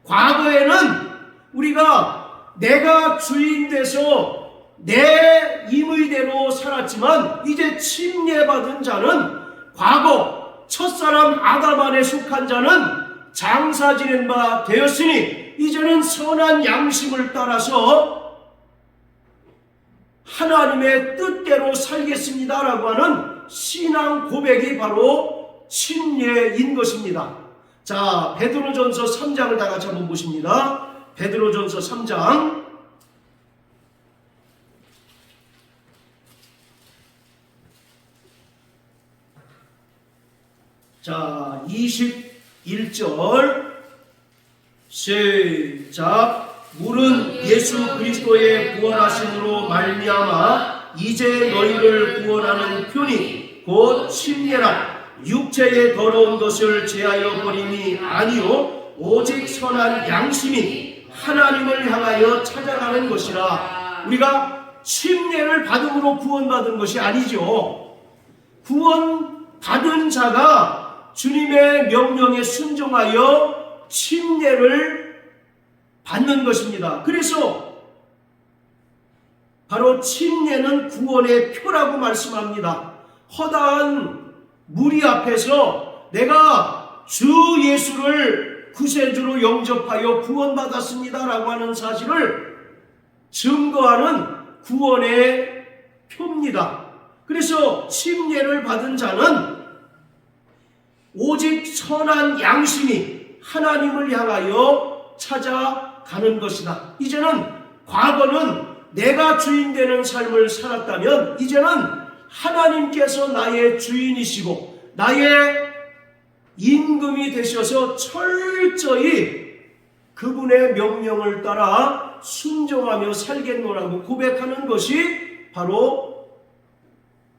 Speaker 1: 과거에는 우리가 내가 주인 돼서 내 임의대로 살았지만 이제 침례받은 자는 과거 첫사람 아담 안에 속한 자는 장사 지낸 바 되었으니 이제는 선한 양심을 따라서 하나님의 뜻대로 살겠습니다라고 하는 신앙 고백이 바로 침례인 것입니다. 자, 베드로전서 3장을 다 같이 한번 보십니다. 베드로전서 3장. 자, 21절 시작. 물은 예수 그리스도의 구원하심으로 말미암아 이제 너희를 구원하는 편이 곧 침례라. 육체의 더러운 것을 제하여 버림이 아니요 오직 선한 양심이 하나님을 향하여 찾아가는 것이라. 우리가 침례를 받음으로 구원받은 것이 아니죠. 구원받은 자가 주님의 명령에 순종하여 침례를 받는 것입니다. 그래서 바로 침례는 구원의 표라고 말씀합니다. 허다한 무리 앞에서 내가 주 예수를 구세주로 영접하여 구원받았습니다라고 하는 사실을 증거하는 구원의 표입니다. 그래서 침례를 받은 자는 오직 선한 양심이 하나님을 향하여 찾아가는 것이다. 이제는 과거는 내가 주인 되는 삶을 살았다면 이제는 하나님께서 나의 주인이시고 나의 임금이 되셔서 철저히 그분의 명령을 따라 순종하며 살겠노라고 고백하는 것이 바로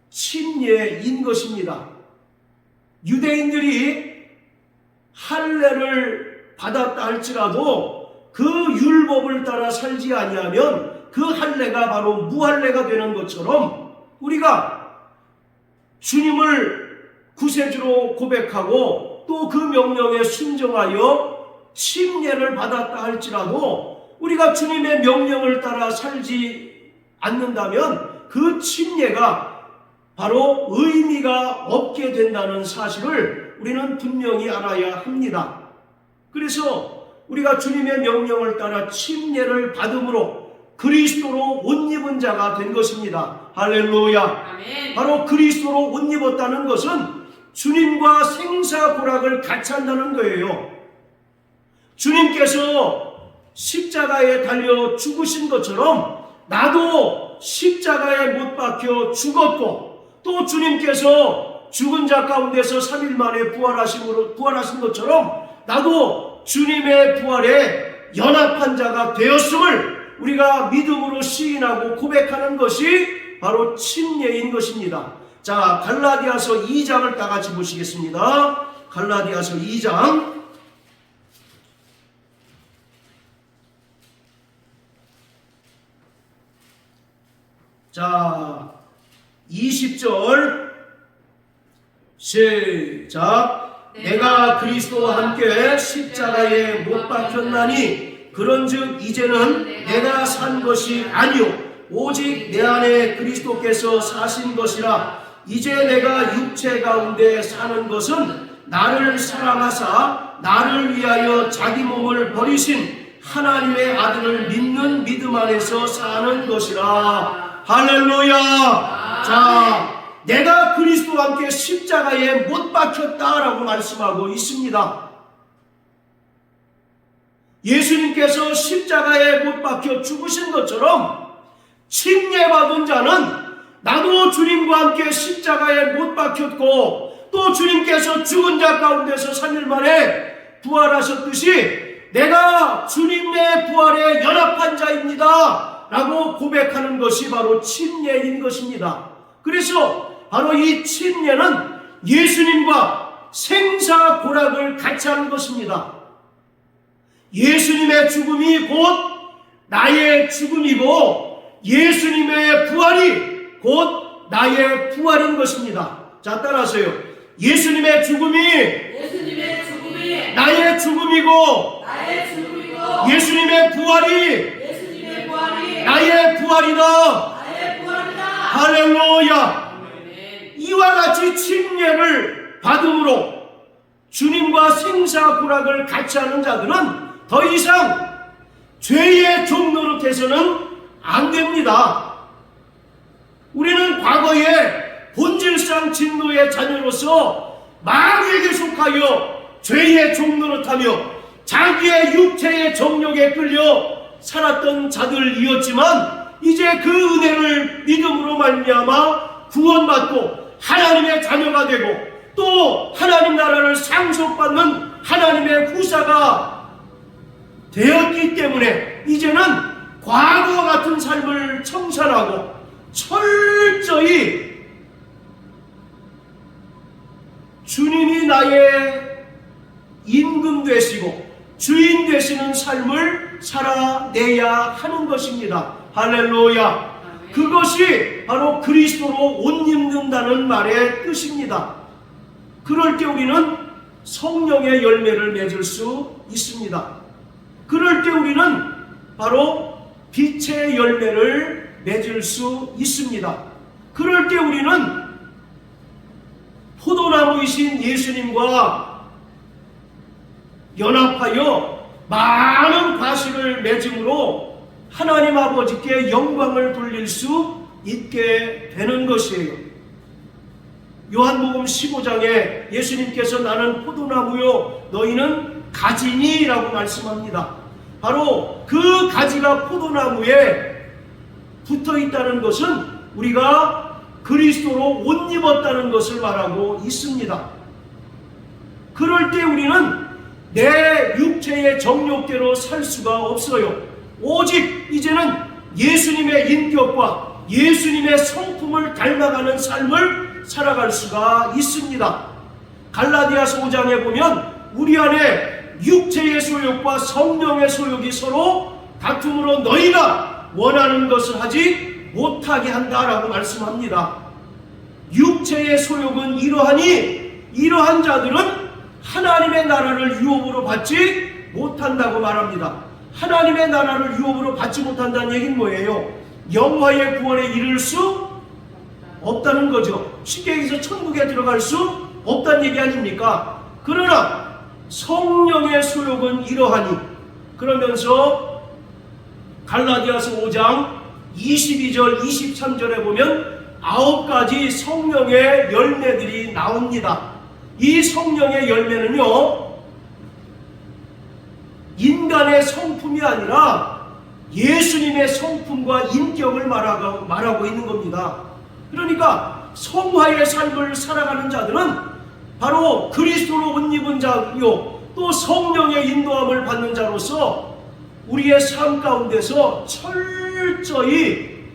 Speaker 1: 침례인 것입니다. 유대인들이 할례를 받았다 할지라도 그 율법을 따라 살지 아니하면 그 할례가 바로 무할례가 되는 것처럼 우리가 주님을 구세주로 고백하고 또 그 명령에 순종하여 침례를 받았다 할지라도 우리가 주님의 명령을 따라 살지 않는다면 그 침례가 바로 의미가 없게 된다는 사실을 우리는 분명히 알아야 합니다. 그래서 우리가 주님의 명령을 따라 침례를 받음으로 그리스도로 옷 입은 자가 된 것입니다. 할렐루야.
Speaker 3: 아멘.
Speaker 1: 바로 그리스도로 옷 입었다는 것은 주님과 생사고락을 같이 한다는 거예요. 주님께서 십자가에 달려 죽으신 것처럼 나도 십자가에 못 박혀 죽었고 또 주님께서 죽은 자 가운데서 3일 만에 부활하신 것처럼 나도 주님의 부활에 연합한 자가 되었음을 우리가 믿음으로 시인하고 고백하는 것이 바로 침례인 것입니다. 자, 갈라디아서 2장을 다 같이 보시겠습니다. 갈라디아서 2장. 자, 20절 시작. 내가 그리스도와 함께 십자가에 못 박혔나니 그런즉 이제는 내가 산 것이 아니요 오직 내 안에 그리스도께서 사신 것이라. 이제 내가 육체 가운데 사는 것은 나를 사랑하사 나를 위하여 자기 몸을 버리신 하나님의 아들을 믿는 믿음 안에서 사는 것이라. 할렐루야. 자, 내가 그리스도와 함께 십자가에 못 박혔다라고 말씀하고 있습니다. 예수님께서 십자가에 못 박혀 죽으신 것처럼 침례받은 자는 나도 주님과 함께 십자가에 못 박혔고 또 주님께서 죽은 자 가운데서 3일 만에 부활하셨듯이 내가 주님의 부활에 연합한 자입니다 라고 고백하는 것이 바로 침례인 것입니다. 그래서 바로 이 침례는 예수님과 생사고락을 같이 하는 것입니다. 예수님의 죽음이 곧 나의 죽음이고 예수님의 부활이 곧 나의 부활인 것입니다. 자, 따라하세요. 예수님의 죽음이 나의 죽음이고 예수님의 부활이 나의 부활이다. 할렐루야. 이와 같이 침례를 받음으로 주님과 생사고락을 같이 하는 자들은 더 이상 죄의 종노릇해서는 안 됩니다. 우리는 과거에 본질상 진노의 자녀로서 마귀에게 속하여 죄의 종노릇하며 자기의 육체의 정욕에 끌려 살았던 자들이었지만 이제 그 은혜를 믿음으로 말미암아 구원받고 하나님의 자녀가 되고 또 하나님 나라를 상속받는 하나님의 후사가 되었기 때문에 이제는 과거와 같은 삶을 청산하고 철저히 주님이 나의 임금 되시고 주인 되시는 삶을 살아내야 하는 것입니다. 할렐루야. 그것이 바로 그리스도로 옷 입는다는 말의 뜻입니다. 그럴 때 우리는 성령의 열매를 맺을 수 있습니다. 그럴 때 우리는 바로 빛의 열매를 맺을 수 있습니다. 그럴 때 우리는 포도나무이신 예수님과 연합하여 많은 과실을 맺음으로 하나님 아버지께 영광을 돌릴 수 있게 되는 것이에요. 요한복음 15장에 예수님께서 나는 포도나무요 너희는 가지니라고 말씀합니다. 바로 그 가지가 포도나무에 붙어 있다는 것은 우리가 그리스도로 옷 입었다는 것을 말하고 있습니다. 그럴 때 우리는 내 육체의 정욕대로 살 수가 없어요. 오직 이제는 예수님의 인격과 예수님의 성품을 닮아가는 삶을 살아갈 수가 있습니다. 갈라디아서 5장에 보면 우리 안에 육체의 소욕과 성령의 소욕이 서로 다툼으로 너희가 원하는 것을 하지 못하게 한다라고 말씀합니다. 육체의 소욕은 이러하니 이러한 자들은 하나님의 나라를 유업으로 받지 못한다고 말합니다. 하나님의 나라를 유업으로 받지 못한다는 얘기는 뭐예요? 영화의 구원에 이를 수 없다는 거죠. 쉽게 얘기해서 천국에 들어갈 수 없다는 얘기 아닙니까? 그러나 성령의 소욕은 이러하니, 그러면서 갈라디아서 5장 22절 23절에 보면 9가지 성령의 열매들이 나옵니다. 이 성령의 열매는요, 인간의 성품이 아니라 예수님의 성품과 인격을 말하고 있는 겁니다. 그러니까 성화의 삶을 살아가는 자들은 바로 그리스도로 옷 입은 자요, 또 성령의 인도함을 받는 자로서 우리의 삶 가운데서 철저히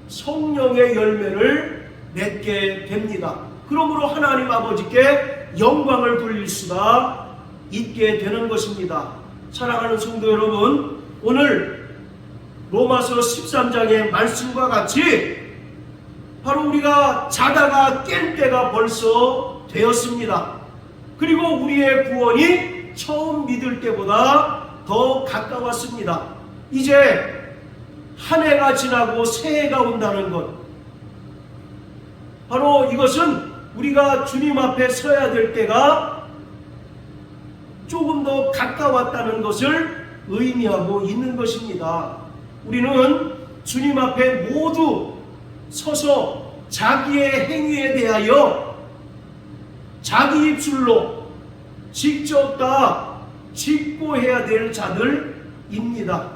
Speaker 1: 성령의 열매를 맺게 됩니다. 그러므로 하나님 아버지께 영광을 돌릴 수가 있게 되는 것입니다. 사랑하는 성도 여러분, 오늘 로마서 13장의 말씀과 같이 바로 우리가 자다가 깰 때가 벌써 되었습니다. 그리고 우리의 구원이 처음 믿을 때보다 더 가까웠습니다. 이제 한 해가 지나고 새해가 온다는 것, 바로 이것은 우리가 주님 앞에 서야 될 때가 조금 더 가까웠다는 것을 의미하고 있는 것입니다. 우리는 주님 앞에 모두 서서 자기의 행위에 대하여 자기 입술로 직접 다 직고해야 될 자들입니다.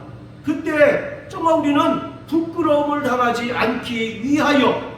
Speaker 1: 그때 정말 우리는 부끄러움을 당하지 않기 위하여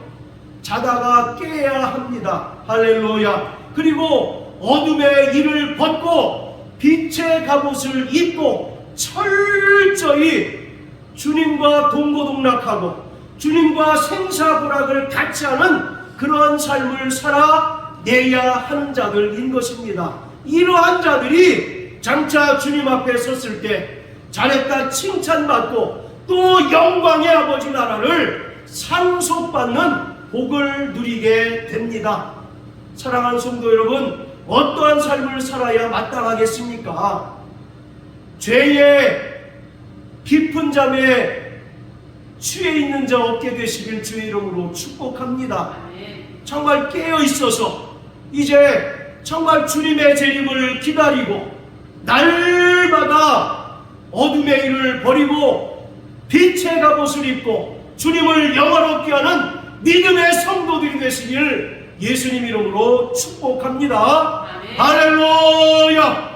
Speaker 1: 자다가 깨야 합니다. 할렐루야. 그리고 어둠의 일을 벗고 빛의 갑옷을 입고 철저히 주님과 동고동락하고 주님과 생사불락을 같이 하는 그러한 삶을 살아내야 하는 자들인 것입니다. 이러한 자들이 장차 주님 앞에 섰을 때 잘했다 칭찬받고 또 영광의 아버지 나라를 상속받는 복을 누리게 됩니다. 사랑하는 성도 여러분, 어떠한 삶을 살아야 마땅하겠습니까? 죄의 깊은 잠에 취해 있는 자 없게 되시길 주의 이름으로 축복합니다. 정말 깨어 있어서 이제 정말 주님의 재림을 기다리고 날마다 어둠의 일을 버리고 빛의 갑옷을 입고 주님을 영화롭게 하는 믿음의 성도들이 되시길 예수님 이름으로 축복합니다. 할렐루야.